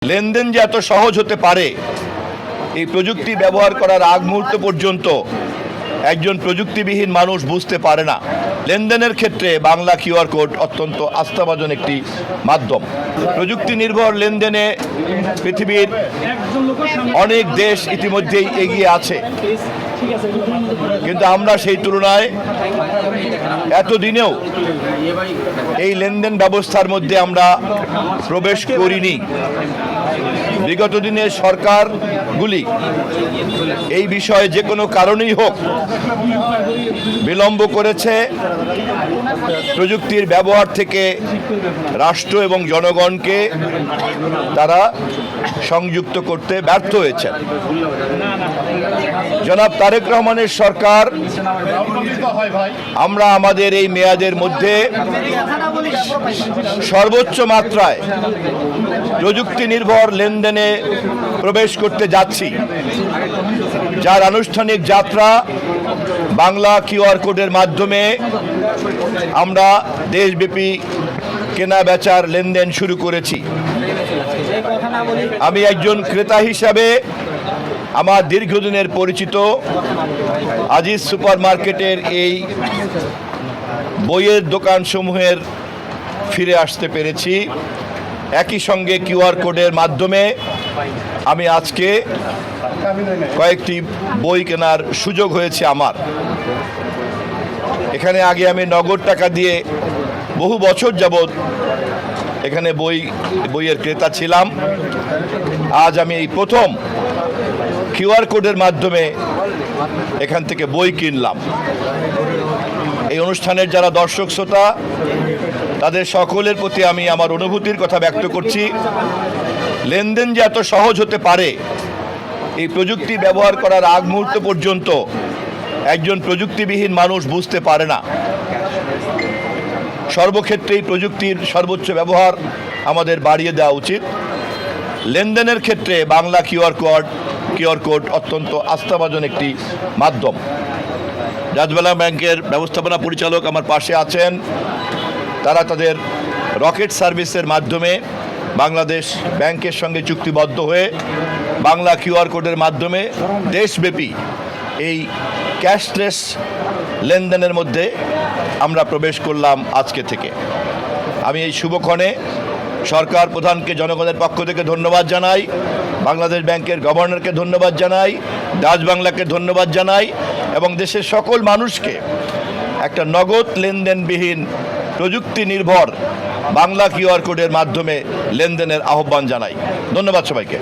লেনদেন যে এত সহজ হতে পারে এই প্রযুক্তি ব্যবহার করার আগ মুহূর্ত পর্যন্ত একজন প্রযুক্তিবিহীন মানুষ বুঝতে পারে না। লেনদেনের ক্ষেত্রে বাংলা কিউআর কোড অত্যন্ত আস্থাভাজন একটি মাধ্যম। প্রযুক্তি নির্ভর লেনদেনে পৃথিবীর অনেক দেশ ইতিমধ্যেই এগিয়ে আছে, কিন্তু আমরা সেই তুলনায় এতদিনেও এই লেনদেন ব্যবস্থার মধ্যে আমরা প্রবেশ করিনি। বিগত দিনের সরকারগুলি এই বিষয়ে যে কোনো কারণেই হোক বিলম্ব করেছে, প্রযুক্তির ব্যবহার থেকে রাষ্ট্র এবং জনগণকে তারা সংযুক্ত করতে ব্যর্থ হয়েছে। জনাব তারেক রহমানের সরকার আমরা আমাদের এই মেয়াদের মধ্যে সর্বোচ্চ মাত্রায় প্রযুক্তি নির্ভর লেনদেনে প্রবেশ করতে যাচ্ছি, যার আনুষ্ঠানিক যাত্রা বাংলা কিউআর কোডের মাধ্যমে আমরা দেশব্যাপী কেনা বেচার লেনদেন শুরু করেছি। আমি একজন ক্রেতা হিসাবে আমার দীর্ঘদিনের পরিচিত আজিজ সুপার মার্কেটের এই বইয়ের দোকানসমূহের ফিরে আসতে পেরেছি। একই সঙ্গে কিউআর কোডের মাধ্যমে আমি আজকে কয়েকটি বই কেনার সুযোগ হয়েছে আমার। এখানে আগে আমি নগদ টাকা দিয়ে বহু বছর যাবৎ এখানে বইয়ের ক্রেতা ছিলাম। আজ আমি এই প্রথম কিউআর কোডের মাধ্যমে এখান থেকে বই কিনলাম। এই অনুষ্ঠানের যারা দর্শক শ্রোতা তাদের সকলের প্রতি আমি আমার অনুভূতির কথা ব্যক্ত করছি। লেনদেন যে এত সহজ হতে পারে এই প্রযুক্তি ব্যবহার করার আগ মুহূর্ত পর্যন্ত একজন প্রযুক্তিবিহীন মানুষ বুঝতে পারে না। সর্বক্ষেত্রেই প্রযুক্তির সর্বোচ্চ ব্যবহার আমাদের বাড়িয়ে দেওয়া উচিত। লেনদেনের ক্ষেত্রে বাংলা কিউআর কোড অত্যন্ত আস্থাভাজন একটি মাধ্যম। রাজবাংলা ব্যাংকের ব্যবস্থাপনা পরিচালক আমার পাশে আছেন। তারা তাদের রকেট সার্ভিসের মাধ্যমে বাংলাদেশ ব্যাংকের সঙ্গে চুক্তিবদ্ধ হয়ে বাংলা কিউআর কোডের মাধ্যমে দেশব্যাপী এই ক্যাশলেস লেনদেনের মধ্যে আমরা প্রবেশ করলাম আজকে থেকে। আমি এই শুভক্ষণে সরকার প্রধানকে জনগণের পক্ষ থেকে ধন্যবাদ জানাই, বাংলাদেশ ব্যাংকের গভর্নরকে ধন্যবাদ জানাই, ডাচ বাংলাকে ধন্যবাদ জানাই এবং দেশের সকল মানুষকে একটা নগদ লেনদেনবিহীন প্রযুক্তি নির্ভর বাংলা কিউআর কোডের মাধ্যমে লেনদেনের আহ্বান জানাই। ধন্যবাদ সবাইকে।